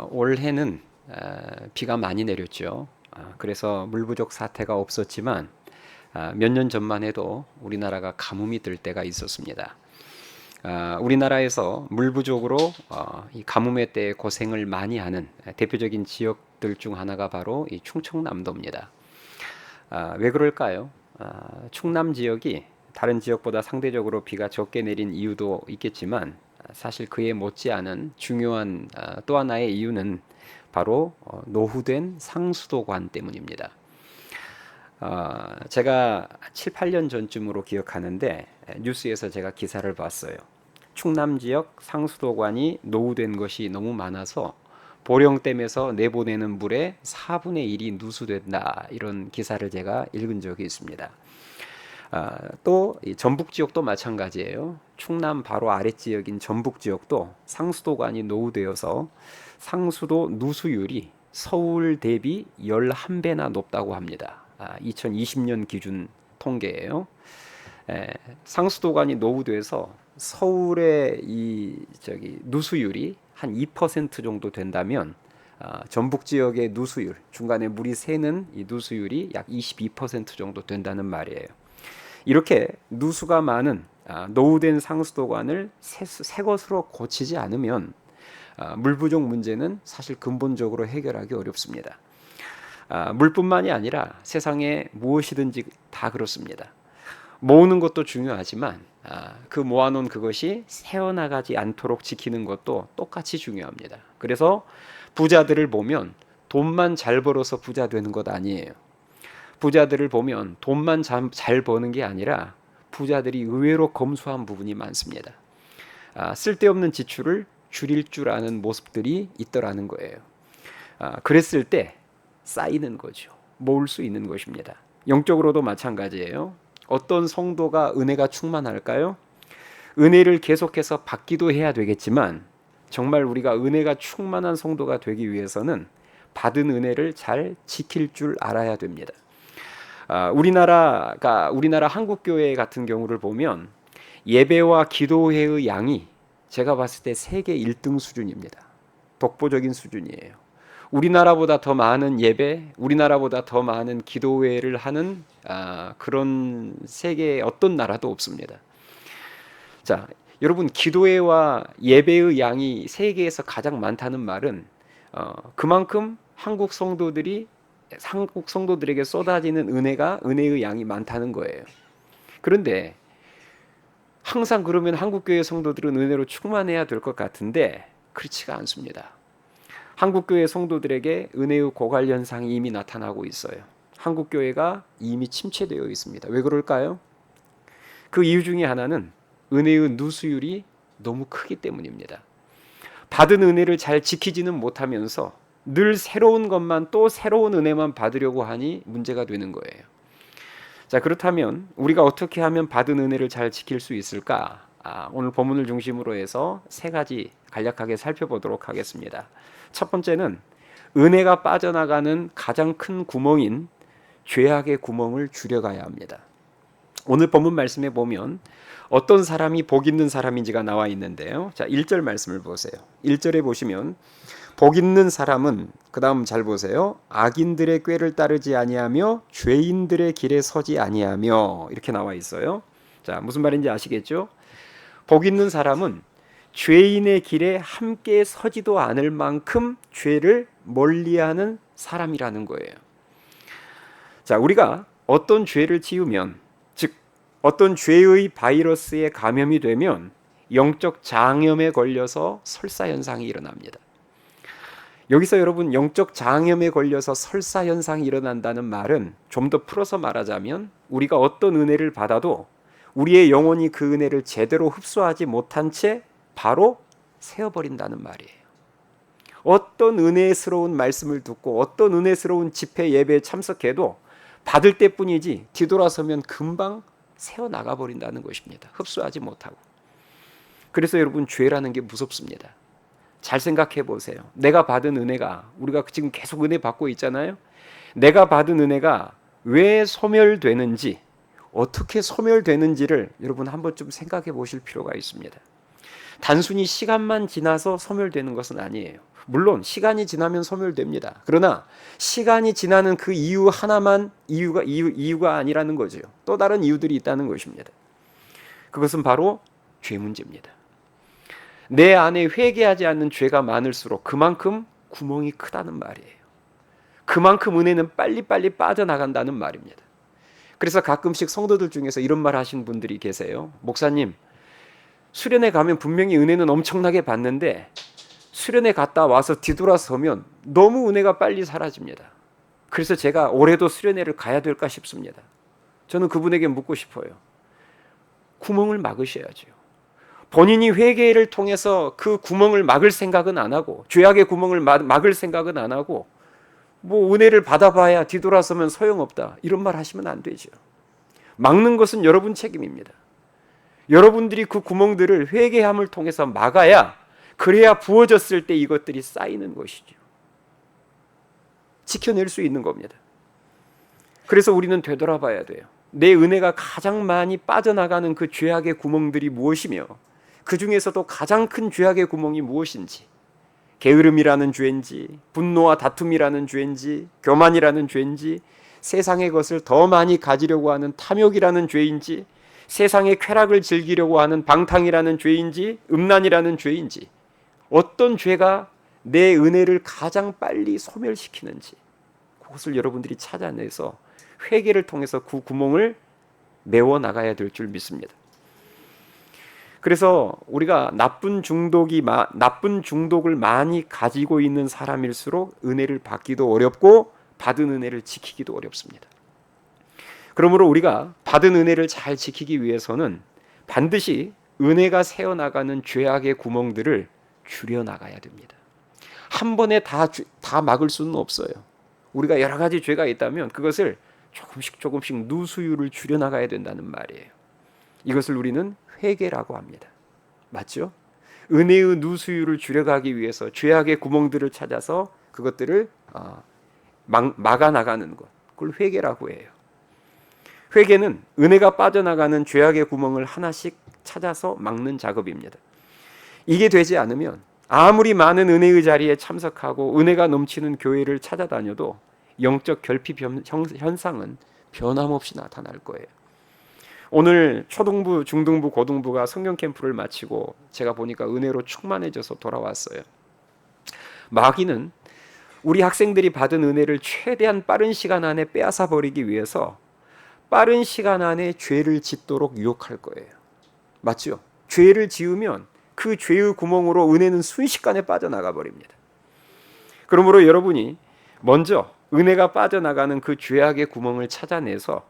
올해는 비가 많이 내렸죠. 그래서 물 부족 사태가 없었지만 몇 년 전만 해도 우리나라가 가뭄이 들 때가 있었습니다. 우리나라에서 물 부족으로 이 가뭄의 때에 고생을 많이 하는 대표적인 지역들 중 하나가 바로 이 충청남도입니다. 왜 그럴까요? 충남 지역이 다른 지역보다 상대적으로 비가 적게 내린 이유도 있겠지만 사실 그에 못지않은 중요한 또 하나의 이유는 바로 노후된 상수도관 때문입니다. 제가 7, 8년 전쯤으로 기억하는데 뉴스에서 제가 기사를 봤어요. 충남 지역 상수도관이 노후된 것이 너무 많아서 보령댐에서 내보내는 물의 4분의 1이 누수된다, 이런 기사를 제가 읽은 적이 있습니다. 또 전북 지역도 마찬가지예요. 충남 바로 아랫 지역인 전북 지역도 상수도관이 노후되어서 상수도 누수율이 서울 대비 11배나 높다고 합니다. 2020년 기준 통계예요. 상수도관이 노후돼서 서울의 누수율이 한 2% 정도 된다면 전북 지역의 누수율, 중간에 물이 새는 이 누수율이 약 22% 정도 된다는 말이에요. 이렇게 누수가 많은 노후된 상수도관을 새 것으로 고치지 않으면 물 부족 문제는 사실 근본적으로 해결하기 어렵습니다. 물뿐만이 아니라 세상에 무엇이든지 다 그렇습니다. 모으는 것도 중요하지만 그 모아놓은 그것이 새어나가지 않도록 지키는 것도 똑같이 중요합니다. 그래서 부자들을 보면 돈만 잘 벌어서 부자 되는 것 아니에요. 부자들을 보면 돈만 잘 버는 게 아니라 부자들이 의외로 검소한 부분이 많습니다. 쓸데없는 지출을 줄일 줄 아는 모습들이 있더라는 거예요. 그랬을 때 쌓이는 거죠. 모을 수 있는 것입니다. 영적으로도 마찬가지예요. 어떤 성도가 은혜가 충만할까요? 은혜를 계속해서 받기도 해야 되겠지만 정말 우리가 은혜가 충만한 성도가 되기 위해서는 받은 은혜를 잘 지킬 줄 알아야 됩니다. 우리나라 한국교회 같은 경우를 보면 예배와 기도회의 양이 제가 봤을 때 세계 1등 수준입니다. 독보적인 수준이에요. 우리나라보다 더 많은 예배, 우리나라보다 더 많은 기도회를 하는 그런 세계의 어떤 나라도 없습니다. 자, 여러분, 기도회와 예배의 양이 세계에서 가장 많다는 말은 그만큼 한국 성도들에게 쏟아지는 은혜의 양이 많다는 거예요. 그런데 항상 그러면 한국교회 성도들은 은혜로 충만해야 될 것 같은데 그렇지가 않습니다. 한국교회 성도들에게 은혜의 고갈 현상이 이미 나타나고 있어요. 한국교회가 이미 침체되어 있습니다. 왜 그럴까요? 그 이유 중에 하나는 은혜의 누수율이 너무 크기 때문입니다. 받은 은혜를 잘 지키지는 못하면서 늘 새로운 것만, 또 새로운 은혜만 받으려고 하니 문제가 되는 거예요. 자, 그렇다면 우리가 어떻게 하면 받은 은혜를 잘 지킬 수 있을까? 오늘 본문을 중심으로 해서 세 가지 간략하게 살펴보도록 하겠습니다. 첫 번째는 은혜가 빠져나가는 가장 큰 구멍인 죄악의 구멍을 줄여가야 합니다. 오늘 본문 말씀에 보면 어떤 사람이 복 있는 사람인지가 나와 있는데요. 자, 1절 말씀을 보세요. 1절에 보시면 복 있는 사람은, 그 다음 잘 보세요. 악인들의 꾀를 따르지 아니하며 죄인들의 길에 서지 아니하며, 이렇게 나와 있어요. 자, 무슨 말인지 아시겠죠? 복 있는 사람은 죄인의 길에 함께 서지도 않을 만큼 죄를 멀리하는 사람이라는 거예요. 자, 우리가 어떤 죄를 지으면, 즉 어떤 죄의 바이러스에 감염이 되면 영적 장염에 걸려서 설사 현상이 일어납니다. 여기서 여러분, 영적 장염에 걸려서 설사 현상이 일어난다는 말은 좀 더 풀어서 말하자면 우리가 어떤 은혜를 받아도 우리의 영혼이 그 은혜를 제대로 흡수하지 못한 채 바로 세어버린다는 말이에요. 어떤 은혜스러운 말씀을 듣고 어떤 은혜스러운 집회 예배에 참석해도 받을 때뿐이지 뒤돌아서면 금방 새어나가 버린다는 것입니다. 흡수하지 못하고. 그래서 여러분, 죄라는 게 무섭습니다. 잘 생각해 보세요. 내가 받은 은혜가, 우리가 지금 계속 은혜 받고 있잖아요. 내가 받은 은혜가 왜 소멸되는지, 어떻게 소멸되는지를 여러분 한 번쯤 생각해 보실 필요가 있습니다. 단순히 시간만 지나서 소멸되는 것은 아니에요. 물론 시간이 지나면 소멸됩니다. 그러나 시간이 지나는 그 이유 하나만 이유가 아니라는 거죠. 또 다른 이유들이 있다는 것입니다. 그것은 바로 죄 문제입니다. 내 안에 회개하지 않는 죄가 많을수록 그만큼 구멍이 크다는 말이에요. 그만큼 은혜는 빨리빨리 빠져나간다는 말입니다. 그래서 가끔씩 성도들 중에서 이런 말 하신 분들이 계세요. 목사님, 수련회 가면 분명히 은혜는 엄청나게 받는데 수련회 갔다 와서 뒤돌아서면 너무 은혜가 빨리 사라집니다. 그래서 제가 올해도 수련회를 가야 될까 싶습니다. 저는 그분에게 묻고 싶어요. 구멍을 막으셔야죠. 본인이 회개를 통해서 그 구멍을 막을 생각은 안 하고, 죄악의 구멍을 막을 생각은 안 하고, 뭐 은혜를 받아봐야 뒤돌아서면 소용없다, 이런 말 하시면 안 되죠. 막는 것은 여러분 책임입니다. 여러분들이 그 구멍들을 회개함을 통해서 막아야, 그래야 부어졌을 때 이것들이 쌓이는 것이죠. 지켜낼 수 있는 겁니다. 그래서 우리는 되돌아봐야 돼요. 내 은혜가 가장 많이 빠져나가는 그 죄악의 구멍들이 무엇이며, 그 중에서도 가장 큰 죄악의 구멍이 무엇인지, 게으름이라는 죄인지, 분노와 다툼이라는 죄인지, 교만이라는 죄인지, 세상의 것을 더 많이 가지려고 하는 탐욕이라는 죄인지, 세상의 쾌락을 즐기려고 하는 방탕이라는 죄인지, 음란이라는 죄인지, 어떤 죄가 내 은혜를 가장 빨리 소멸시키는지, 그것을 여러분들이 찾아내서 회개를 통해서 그 구멍을 메워나가야 될 줄 믿습니다. 그래서 우리가 나쁜 중독을 많이 가지고 있는 사람일수록 은혜를 받기도 어렵고 받은 은혜를 지키기도 어렵습니다. 그러므로 우리가 받은 은혜를 잘 지키기 위해서는 반드시 은혜가 새어나가는 죄악의 구멍들을 줄여나가야 됩니다. 한 번에 다 막을 수는 없어요. 우리가 여러 가지 죄가 있다면 그것을 조금씩 누수율을 줄여나가야 된다는 말이에요. 이것을 우리는 회개라고 합니다. 맞죠? 은혜의 누수율을 줄여가기 위해서 죄악의 구멍들을 찾아서 그것들을 막아나가는 것, 그걸 회개라고 해요. 회개는 은혜가 빠져나가는 죄악의 구멍을 하나씩 찾아서 막는 작업입니다. 이게 되지 않으면 아무리 많은 은혜의 자리에 참석하고 은혜가 넘치는 교회를 찾아다녀도 영적 결핍 현상은 변함없이 나타날 거예요. 오늘 초등부, 중등부, 고등부가 성경 캠프를 마치고 제가 보니까 은혜로 충만해져서 돌아왔어요. 마귀는 우리 학생들이 받은 은혜를 최대한 빠른 시간 안에 빼앗아 버리기 위해서 빠른 시간 안에 죄를 짓도록 유혹할 거예요. 맞죠? 죄를 지으면 그 죄의 구멍으로 은혜는 순식간에 빠져나가 버립니다. 그러므로 여러분이 먼저 은혜가 빠져나가는 그 죄악의 구멍을 찾아내서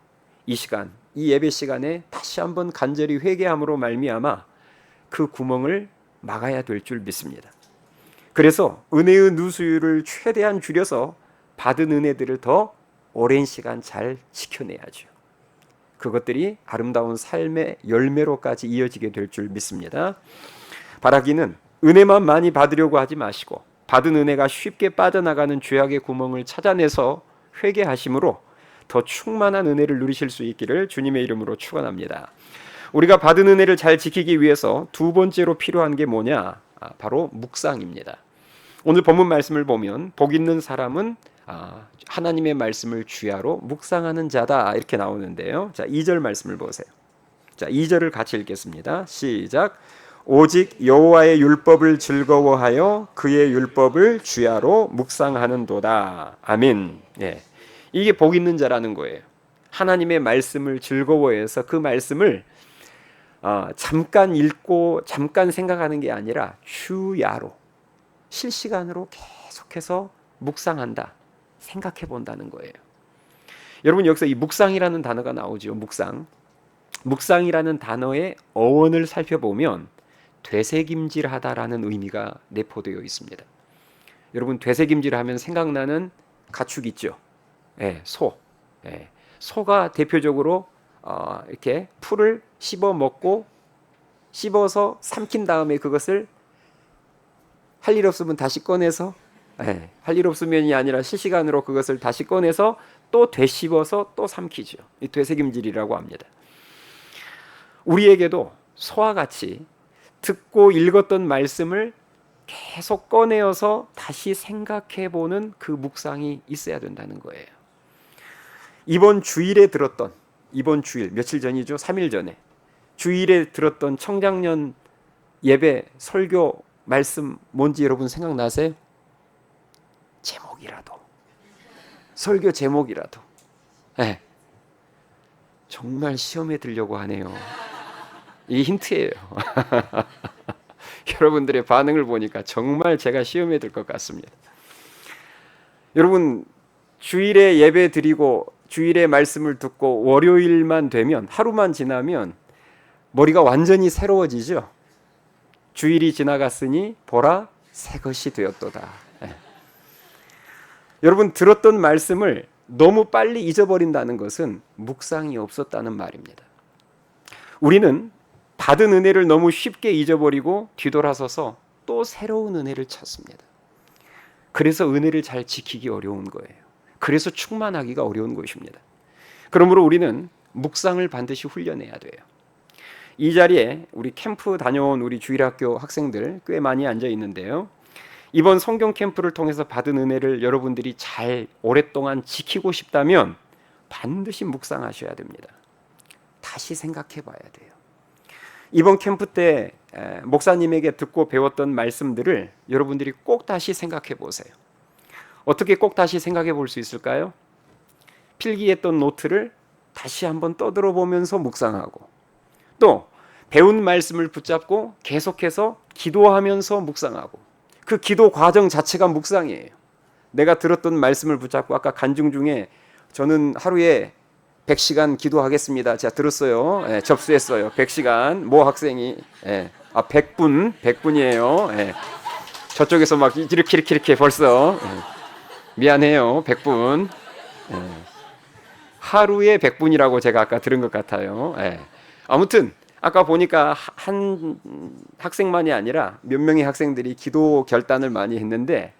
이 시간, 이 예배 시간에 다시 한번 간절히 회개함으로 말미암아 그 구멍을 막아야 될 줄 믿습니다. 그래서 은혜의 누수율을 최대한 줄여서 받은 은혜들을 더 오랜 시간 잘 지켜내야죠. 그것들이 아름다운 삶의 열매로까지 이어지게 될 줄 믿습니다. 바라기는 은혜만 많이 받으려고 하지 마시고 받은 은혜가 쉽게 빠져나가는 죄악의 구멍을 찾아내서 회개하심으로 더 충만한 은혜를 누리실 수 있기를 주님의 이름으로 축원합니다. 우리가 받은 은혜를 잘 지키기 위해서 두 번째로 필요한 게 뭐냐? 바로 묵상입니다. 오늘 본문 말씀을 보면 복 있는 사람은 하나님의 말씀을 주야로 묵상하는 자다 이렇게 나오는데요. 자, 2절 말씀을 보세요. 자, 2절을 같이 읽겠습니다. 시작. 오직 여호와의 율법을 즐거워하여 그의 율법을 주야로 묵상하는도다. 아멘. 예. 이게 복 있는 자라는 거예요. 하나님의 말씀을 즐거워해서 그 말씀을 잠깐 읽고 잠깐 생각하는 게 아니라 주야로 실시간으로 계속해서 묵상한다, 생각해 본다는 거예요. 여러분 여기서 이 묵상이라는 단어가 나오죠. 묵상이라는 단어의 어원을 살펴보면 되새김질하다라는 의미가 내포되어 있습니다. 여러분 되새김질하면 생각나는 가축 있죠. 소. 소가 대표적으로 이렇게 풀을 씹어서 삼킨 다음에 그것을 할 일 없으면 다시 꺼내서 할 일 없으면이 아니라 실시간으로 그것을 다시 꺼내서 또 되씹어서 또 삼키죠. 이 되새김질이라고 합니다. 우리에게도 소와 같이 듣고 읽었던 말씀을 계속 꺼내어서 다시 생각해 보는 그 묵상이 있어야 된다는 거예요. 이번 주일 며칠 전이죠. 3일 전에 주일에 들었던 청장년 예배 설교 말씀 뭔지 여러분 생각나세요? 제목이라도, 설교 제목이라도. 네. 정말 시험에 들려고 하네요. 이게 힌트예요. 여러분들의 반응을 보니까 정말 제가 시험에 들 것 같습니다. 여러분, 주일에 예배 드리고 주일에 말씀을 듣고 월요일만 되면, 하루만 지나면 머리가 완전히 새로워지죠. 주일이 지나갔으니 보라 새 것이 되었도다. 네. 여러분, 들었던 말씀을 너무 빨리 잊어버린다는 것은 묵상이 없었다는 말입니다. 우리는 받은 은혜를 너무 쉽게 잊어버리고 뒤돌아서서 또 새로운 은혜를 찾습니다. 그래서 은혜를 잘 지키기 어려운 거예요. 그래서 충만하기가 어려운 것입니다. 그러므로 우리는 묵상을 반드시 훈련해야 돼요. 이 자리에 우리 캠프 다녀온 우리 주일학교 학생들 꽤 많이 앉아 있는데요. 이번 성경 캠프를 통해서 받은 은혜를 여러분들이 잘 오랫동안 지키고 싶다면 반드시 묵상하셔야 됩니다. 다시 생각해 봐야 돼요. 이번 캠프 때 목사님에게 듣고 배웠던 말씀들을 여러분들이 꼭 다시 생각해 보세요. 어떻게 꼭 다시 생각해 볼 수 있을까요? 필기했던 노트를 다시 한번 떠들어 보면서 묵상하고, 또 배운 말씀을 붙잡고 계속해서 기도하면서 묵상하고, 그 기도 과정 자체가 묵상이에요. 내가 들었던 말씀을 붙잡고, 아까 간증 중에 저는 하루에 100시간 기도하겠습니다. 제가 들었어요. 예, 접수했어요. 100시간. 모 학생이 100분이에요. 예. 저쪽에서 막 이렇게 벌써 미안해요. 100분. 예. 하루에 100분이라고 제가 아까 들은 것 같아요. 예. 아무튼 아까 보니까 한 학생만이 아니라 몇 명의 학생들이 기도 결단을 많이 했는데,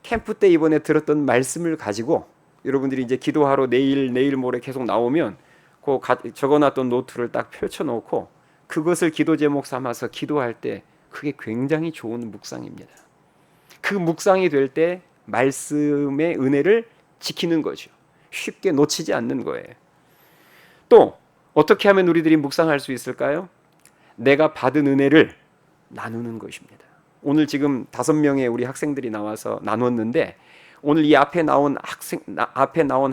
캠프 때 이번에 들었던 말씀을 가지고 여러분들이 이제 기도하러 내일 모레 계속 나오면 그 적어놨던 노트를 딱 펼쳐놓고 그것을 기도 제목 삼아서 기도할 때 그게 굉장히 좋은 묵상입니다. 그 묵상이 될 때 말씀의 은혜를 지키는 거죠. 쉽게 놓치지 않는 거예요. 또 어떻게 하면 우리들이 묵상할 수 있을까요? 내가 받은 은혜를 나누는 것입니다. 오늘 지금 5명의 우리 학생들이 나와서 나눴는데, 오늘 이 앞에 나온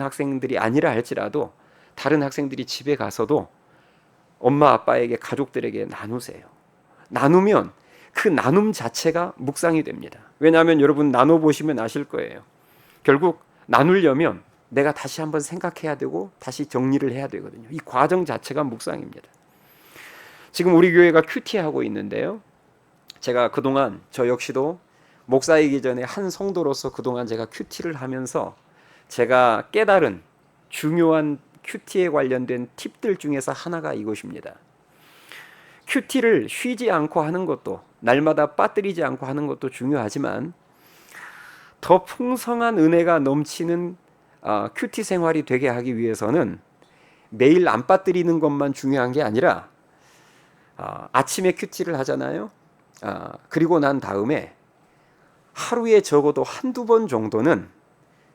학생들이 아니라 할지라도 다른 학생들이 집에 가서도 엄마 아빠에게, 가족들에게 나누세요. 나누면 그 나눔 자체가 묵상이 됩니다. 왜냐하면 여러분 나눠보시면 아실 거예요. 결국 나누려면 내가 다시 한번 생각해야 되고 다시 정리를 해야 되거든요. 이 과정 자체가 묵상입니다. 지금 우리 교회가 큐티하고 있는데요. 제가 그동안 저 역시도 목사이기 전에 한 성도로서 그동안 제가 큐티를 하면서 제가 깨달은 중요한 큐티에 관련된 팁들 중에서 하나가 이것입니다. 큐티를 쉬지 않고 하는 것도, 날마다 빠뜨리지 않고 하는 것도 중요하지만 더 풍성한 은혜가 넘치는 큐티 생활이 되게 하기 위해서는 매일 안 빠뜨리는 것만 중요한 게 아니라 아침에 큐티를 하잖아요. 그리고 난 다음에 하루에 적어도 한두 번 정도는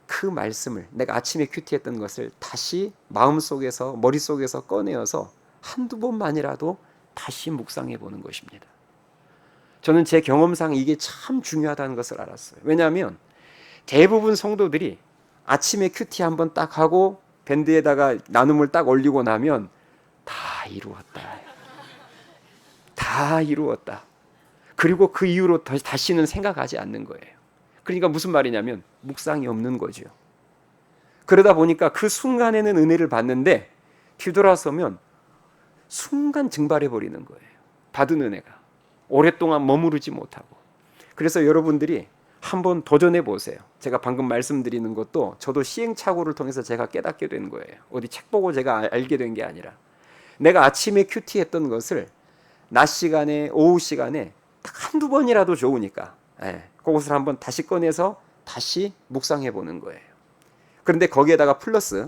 그 말씀을, 내가 아침에 큐티했던 것을 다시 마음속에서, 머릿속에서 꺼내어서 한두 번만이라도 다시 묵상해 보는 것입니다. 저는 제 경험상 이게 참 중요하다는 것을 알았어요. 왜냐하면 대부분 성도들이 아침에 큐티 한번 딱 하고 밴드에다가 나눔을 딱 올리고 나면 다 이루었다. 다 이루었다. 그리고 그 이후로 다시는 생각하지 않는 거예요. 그러니까 무슨 말이냐면 묵상이 없는 거죠. 그러다 보니까 그 순간에는 은혜를 받는데 뒤돌아서면 순간 증발해 버리는 거예요. 받은 은혜가 오랫동안 머무르지 못하고. 그래서 여러분들이 한번 도전해 보세요. 제가 방금 말씀드리는 것도 저도 시행착오를 통해서 제가 깨닫게 된 거예요. 어디 책 보고 제가 알게 된 게 아니라, 내가 아침에 큐티했던 것을 낮 시간에, 오후 시간에 딱 한두 번이라도 좋으니까 그것을 한번 다시 꺼내서 다시 묵상해 보는 거예요. 그런데 거기에다가 플러스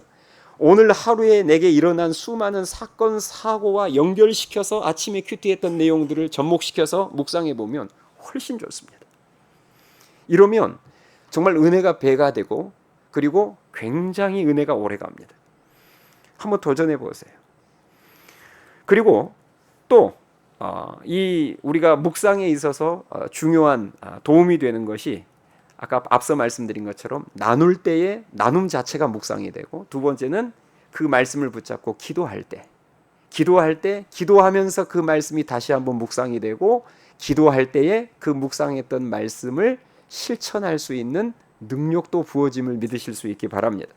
오늘 하루에 내게 일어난 수많은 사건, 사고와 연결시켜서 아침에 큐티했던 내용들을 접목시켜서 묵상해 보면 훨씬 좋습니다. 이러면 정말 은혜가 배가 되고 그리고 굉장히 은혜가 오래 갑니다. 한번 도전해 보세요. 그리고 또 이 우리가 묵상에 있어서 중요한 도움이 되는 것이 아까 앞서 말씀드린 것처럼 나눌 때의 나눔 자체가 묵상이 되고, 두 번째는 그 말씀을 붙잡고 기도할 때 기도하면서 그 말씀이 다시 한번 묵상이 되고, 기도할 때에 그 묵상했던 말씀을 실천할 수 있는 능력도 부어짐을 믿으실 수 있기 바랍니다.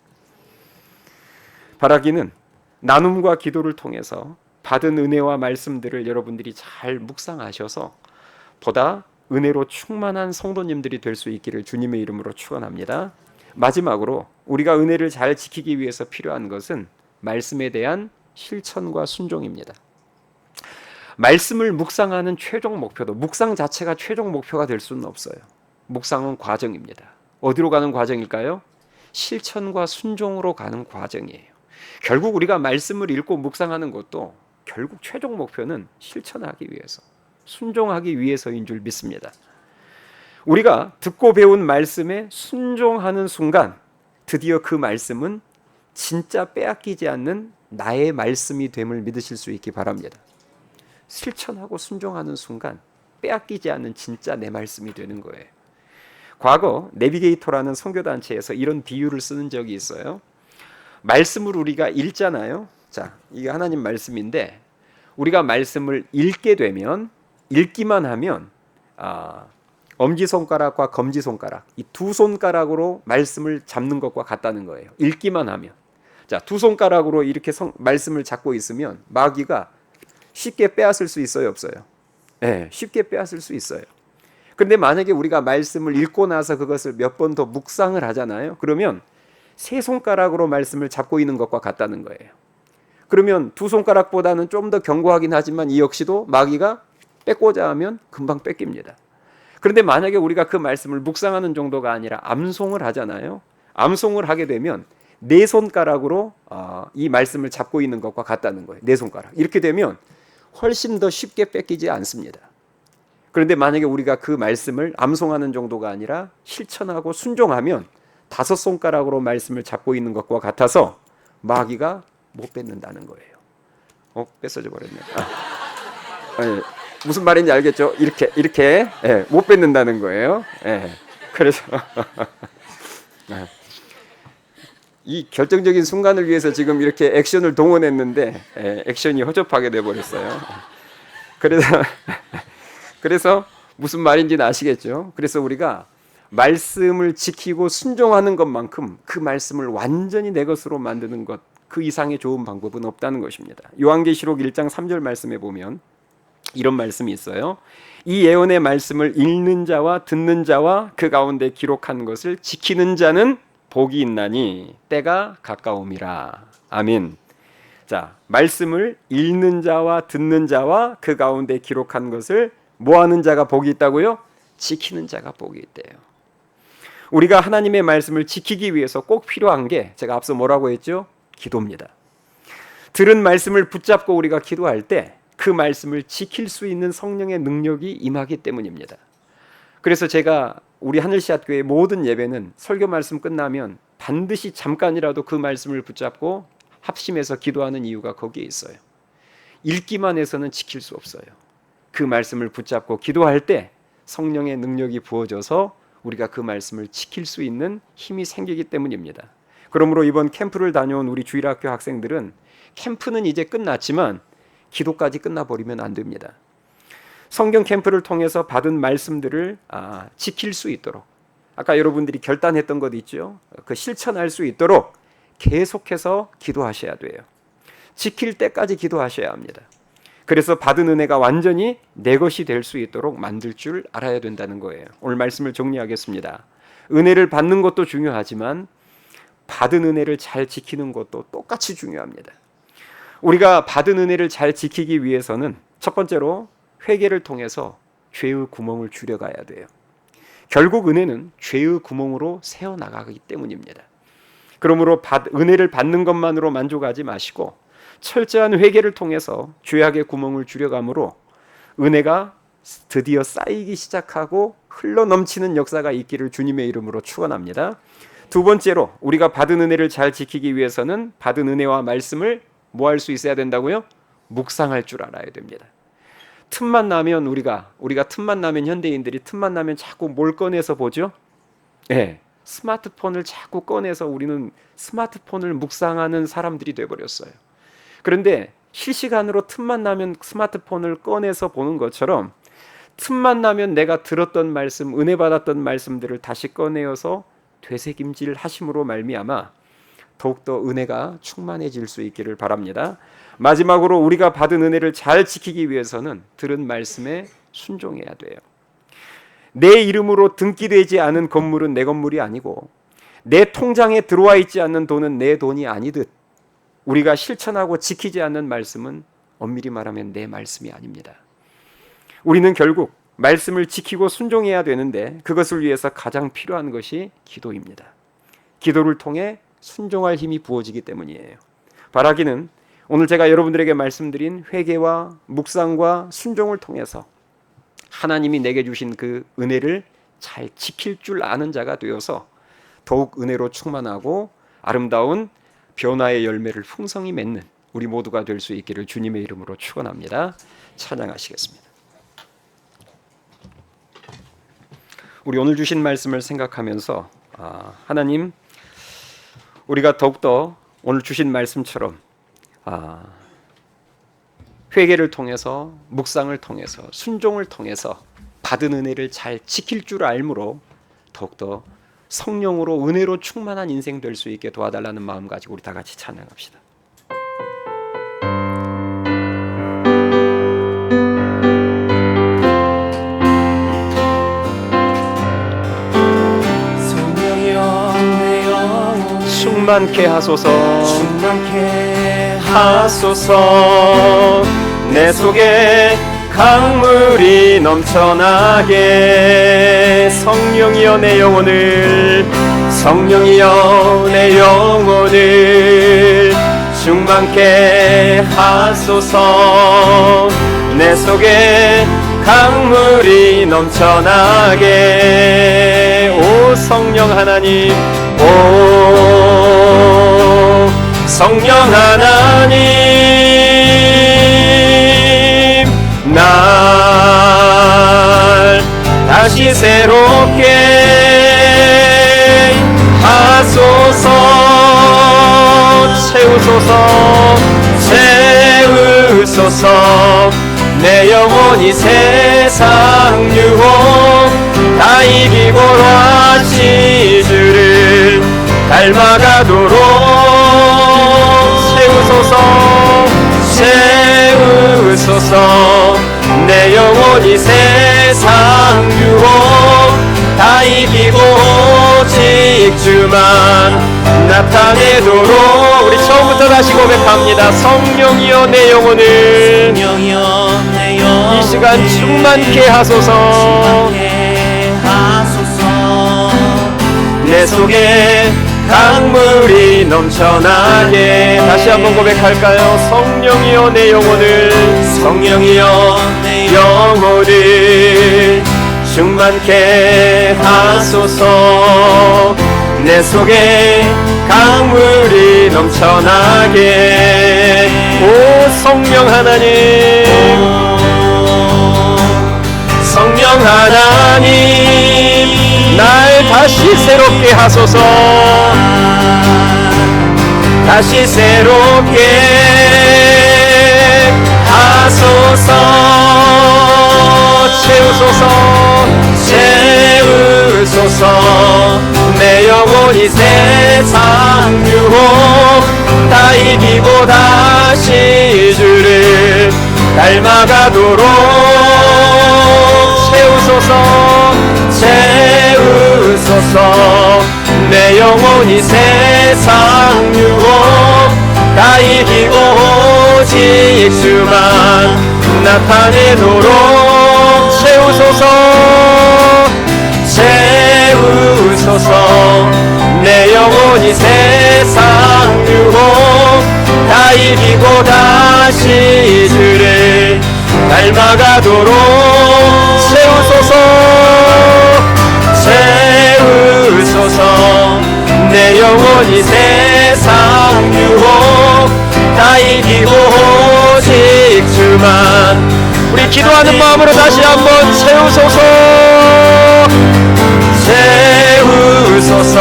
바라기는 나눔과 기도를 통해서 받은 은혜와 말씀들을 여러분들이 잘 묵상하셔서 보다 은혜로 충만한 성도님들이 될 수 있기를 주님의 이름으로 축원합니다. 마지막으로 우리가 은혜를 잘 지키기 위해서 필요한 것은 말씀에 대한 실천과 순종입니다. 말씀을 묵상하는 최종 목표도, 묵상 자체가 최종 목표가 될 수는 없어요. 묵상은 과정입니다. 어디로 가는 과정일까요? 실천과 순종으로 가는 과정이에요. 결국 우리가 말씀을 읽고 묵상하는 것도 결국 최종 목표는 실천하기 위해서, 순종하기 위해서인 줄 믿습니다. 우리가 듣고 배운 말씀에 순종하는 순간 드디어 그 말씀은 진짜 빼앗기지 않는 나의 말씀이 됨을 믿으실 수 있기 바랍니다. 실천하고 순종하는 순간 빼앗기지 않는 진짜 내 말씀이 되는 거예요. 과거 내비게이터라는 선교단체에서 이런 비유를 쓰는 적이 있어요. 말씀을 우리가 읽잖아요. 자, 이게 하나님 말씀인데 우리가 말씀을 읽게 되면, 읽기만 하면 엄지손가락과 검지손가락, 이 두 손가락으로 말씀을 잡는 것과 같다는 거예요. 읽기만 하면. 자, 두 손가락으로 이렇게 말씀을 잡고 있으면 마귀가 쉽게 빼앗을 수 있어요, 없어요? 네, 쉽게 빼앗을 수 있어요. 근데 만약에 우리가 말씀을 읽고 나서 그것을 몇 번 더 묵상을 하잖아요. 그러면 세 손가락으로 말씀을 잡고 있는 것과 같다는 거예요. 그러면 두 손가락보다는 좀 더 견고하긴 하지만 이 역시도 마귀가 뺏고자 하면 금방 뺏깁니다. 그런데 만약에 우리가 그 말씀을 묵상하는 정도가 아니라 암송을 하잖아요. 암송을 하게 되면 네 손가락으로 이 말씀을 잡고 있는 것과 같다는 거예요. 네 손가락. 이렇게 되면 훨씬 더 쉽게 뺏기지 않습니다. 그런데 만약에 우리가 그 말씀을 암송하는 정도가 아니라 실천하고 순종하면 다섯 손가락으로 말씀을 잡고 있는 것과 같아서 마귀가 못 뺏는다는 거예요. 뺏어져 버렸네. 아니, 무슨 말인지 알겠죠? 이렇게 못 뺏는다는 거예요. 그래서 이 결정적인 순간을 위해서 지금 이렇게 액션을 동원했는데 액션이 허접하게 돼 버렸어요. 그래서 무슨 말인지는 아시겠죠? 그래서 우리가 말씀을 지키고 순종하는 것만큼 그 말씀을 완전히 내 것으로 만드는 것, 그 이상의 좋은 방법은 없다는 것입니다. 요한계시록 1장 3절 말씀에 보면 이런 말씀이 있어요. 이 예언의 말씀을 읽는 자와 듣는 자와 그 가운데 기록한 것을 지키는 자는 복이 있나니 때가 가까움이라. 아멘. 자, 말씀을 읽는 자와 듣는 자와 그 가운데 기록한 것을 뭐 하는 자가 복이 있다고요? 지키는 자가 복이 있대요. 우리가 하나님의 말씀을 지키기 위해서 꼭 필요한 게, 제가 앞서 뭐라고 했죠? 기도입니다. 들은 말씀을 붙잡고 우리가 기도할 때 그 말씀을 지킬 수 있는 성령의 능력이 임하기 때문입니다. 그래서 제가 우리 하늘시앗교회 모든 예배는 설교 말씀 끝나면 반드시 잠깐이라도 그 말씀을 붙잡고 합심해서 기도하는 이유가 거기에 있어요. 읽기만 해서는 지킬 수 없어요. 그 말씀을 붙잡고 기도할 때 성령의 능력이 부어져서 우리가 그 말씀을 지킬 수 있는 힘이 생기기 때문입니다. 그러므로 이번 캠프를 다녀온 우리 주일학교 학생들은 캠프는 이제 끝났지만 기도까지 끝나버리면 안 됩니다. 성경 캠프를 통해서 받은 말씀들을 지킬 수 있도록, 아까 여러분들이 결단했던 것 있죠? 그 실천할 수 있도록 계속해서 기도하셔야 돼요. 지킬 때까지 기도하셔야 합니다. 그래서 받은 은혜가 완전히 내 것이 될 수 있도록 만들 줄 알아야 된다는 거예요. 오늘 말씀을 정리하겠습니다. 은혜를 받는 것도 중요하지만 받은 은혜를 잘 지키는 것도 똑같이 중요합니다. 우리가 받은 은혜를 잘 지키기 위해서는 첫 번째로 회개를 통해서 죄의 구멍을 줄여가야 돼요. 결국 은혜는 죄의 구멍으로 새어나가기 때문입니다. 그러므로 은혜를 받는 것만으로 만족하지 마시고 철저한 회개를 통해서 죄악의 구멍을 줄여감으로 은혜가 드디어 쌓이기 시작하고 흘러넘치는 역사가 있기를 주님의 이름으로 축원합니다. 두 번째로 우리가 받은 은혜를 잘 지키기 위해서는 받은 은혜와 말씀을 뭐 할 수 있어야 된다고요? 묵상할 줄 알아야 됩니다. 틈만 나면 우리가 틈만 나면 현대인들이 틈만 나면 자꾸 뭘 꺼내서 보죠? 네, 스마트폰을 자꾸 꺼내서 우리는 스마트폰을 묵상하는 사람들이 돼버렸어요. 그런데 실시간으로 틈만 나면 스마트폰을 꺼내서 보는 것처럼 틈만 나면 내가 들었던 말씀, 은혜 받았던 말씀들을 다시 꺼내어서 되새김질 하심으로 말미암아 더욱더 은혜가 충만해질 수 있기를 바랍니다. 마지막으로 우리가 받은 은혜를 잘 지키기 위해서는 들은 말씀에 순종해야 돼요. 내 이름으로 등기되지 않은 건물은 내 건물이 아니고 내 통장에 들어와 있지 않는 돈은 내 돈이 아니듯 우리가 실천하고 지키지 않는 말씀은 엄밀히 말하면 내 말씀이 아닙니다. 우리는 결국 말씀을 지키고 순종해야 되는데 그것을 위해서 가장 필요한 것이 기도입니다. 기도를 통해 순종할 힘이 부어지기 때문이에요. 바라기는 오늘 제가 여러분들에게 말씀드린 회개와 묵상과 순종을 통해서 하나님이 내게 주신 그 은혜를 잘 지킬 줄 아는 자가 되어서 더욱 은혜로 충만하고 아름다운 변화의 열매를 풍성히 맺는 우리 모두가 될 수 있기를 주님의 이름으로 축원합니다. 찬양하시겠습니다. 우리 오늘 주신 말씀을 생각하면서 하나님, 우리가 더욱더 오늘 주신 말씀처럼 회개를 통해서 묵상을 통해서 순종을 통해서 받은 은혜를 잘 지킬 줄 알므로 더욱더 성령으로 은혜로 충만한 인생 될 수 있게 도와달라는 마음 가지고 우리 다 같이 찬양합시다. 충만케 하소서, 충만케 하소서. 내 속에 강물이 넘쳐나게. 성령이여 내 영혼을, 성령이여 내 영혼을 충만케 하소서. 내 속에 강물이 넘쳐나게. 오 성령 하나님, 오 성령 하나님, 날 다시 새롭게 하소서. 채우소서, 채우소서. 내 영혼이 세상 유혹 다 이기고 다시 주를 닮아가도록 채우소서, 채우소서. 내 영혼이 세상 유혹 다 이기고 오직 주만 나타내도록. 우리 처음부터 다시 고백합니다. 성령이여 내 영혼을, 이 시간 충만케 하소서. 내 속에 강물이 넘쳐나게. 다시 한번 고백할까요? 성령이여 내 영혼을, 성령이여 내 영혼을 충만케 하소서. 내 속에 강물이 넘쳐나게. 오 성령 하나님, 성령 하나님, 날 다시 새롭게 하소서. 다시 새롭게 하소서. 채우소서, 채우소서. 내 영혼이 세상 유혹 다 이기고 다시 주를 닮아가도록 채우소서, 채우소서. 내 영혼이 세상 유혹 다 이기고 오직 주만 나타내도록 채우소서, 채우소서. 내 영혼이 세상 이기고 다시 주를 닮아가도록 세우소서 세우소서 내 영혼이 세상 유혹 다 이기고 오직 주만 우리 기도하는 마음으로 다시 한번 세우소서 세우소서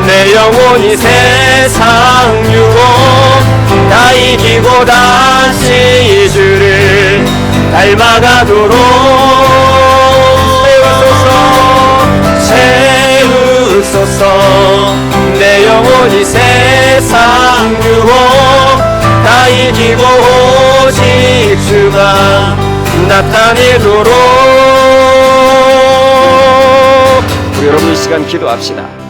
내 영혼이 세상 유혹 다 이기고 다시 주를 닮아가도록 세우소서 내 영혼이 세상 유혹 다 이기고 오직 주가 나타내도록 우리 여러분 이 시간 기도합시다.